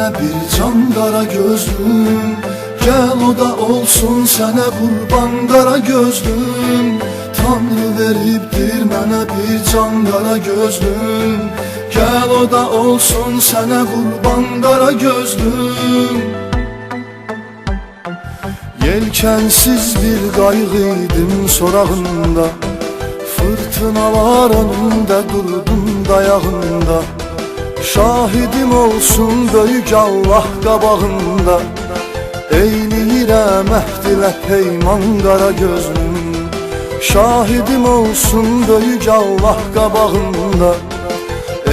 mənə bir can qara gözlüm, gəl o da olsun sənə qurban qara gözlüm. Tanrı veribdir mənə bir can qara gözlüm, gəl o da olsun sənə qurban qara gözlüm. Yelkensiz bir qayğıydım sorağında, fırtınalar önümdə durdum dayağında. Şahidim olsun böyük Allah qabağında, eyləyirəm əhd ilə peyman qara gözlüm. Şahidim olsun böyük Allah qabağında,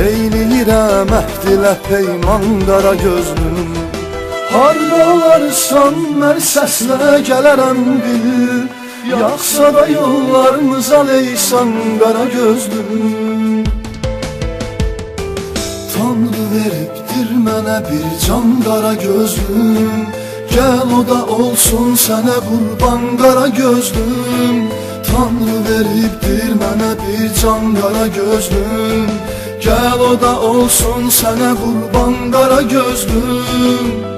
eyləyirəm əhd ilə peyman qara gözlüm. Harda olarsan məni səslə gələrəm bil, yaxsa da yollarımıza leysan qara gözlüm. Tanrı veribdir mənə bir can qara gözlüm, gəl o da olsun sənə qurban qara gözlüm. Tanrı veribdir mənə bir can qara gözlüm, gəl o da olsun sənə qurban qara gözlüm.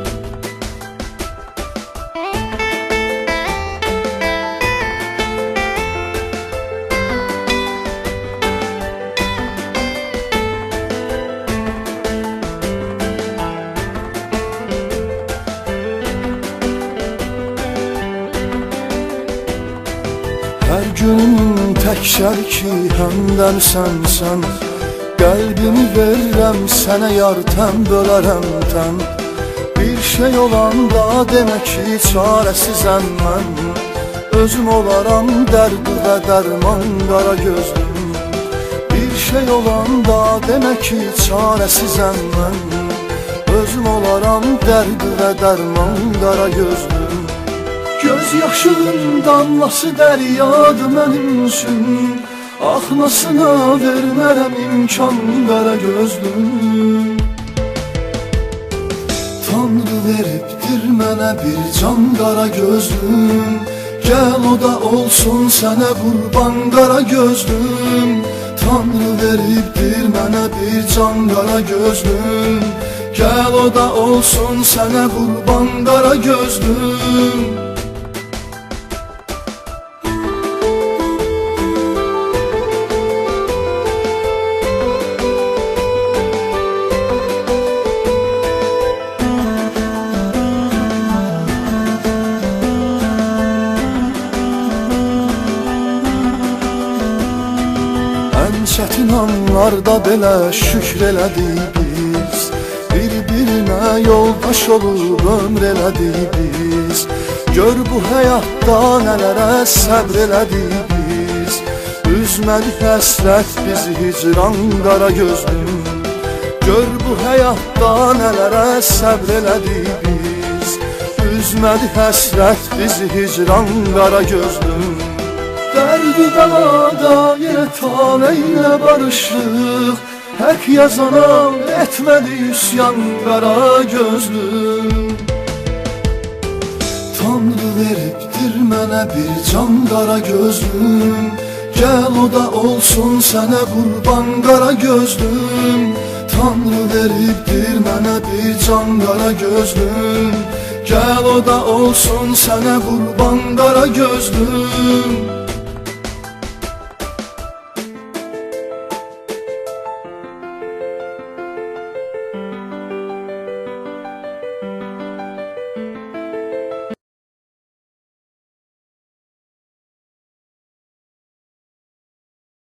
Hər günün tək şərki həmdən sənsən, qəlbimi verirəm sənə yar tən bölərəm tən. Bir şey olanda demək ki çarəsizəm mən, özüm olaram dərd və dərman qara gözlüm. Bir şey olanda demək ki çarəsizəm mən, özüm olaram dərd və dərman qara gözlüm. Göz yaşının damlası dəryadır mənim üçün, axmasına vermərəm imkan qara gözlüm. Tanrı veribdir mənə bir can qara gözlüm, gəl o da olsun sənə qurban qara gözlüm. Tanrı veribdir mənə bir can qara gözlüm, gəl o da olsun sənə qurban qara gözlüm. Çətin anlarda belə şükr elədik biz, bir-birinə yoldaş olub ömr elədik biz. Gör bu həyatda nələrə səbr elədik biz, üzmədik həsrət bizi hicran qara gözlüm. Gör bu həyatda nələrə səbr elədik biz, üzmədik həsrət bizi hicran qara gözlüm. Dərdi bəlada yenə tale ilə barışıq, hək yazana etmədi üsyan qara gözlüm. Tanrı veribdir mənə bir can qara gözlüm, gəl o da olsun sənə qurban qara gözlüm. Tanrı veribdir mənə bir can qara gözlüm, gəl o da olsun sənə qurban qara gözlüm.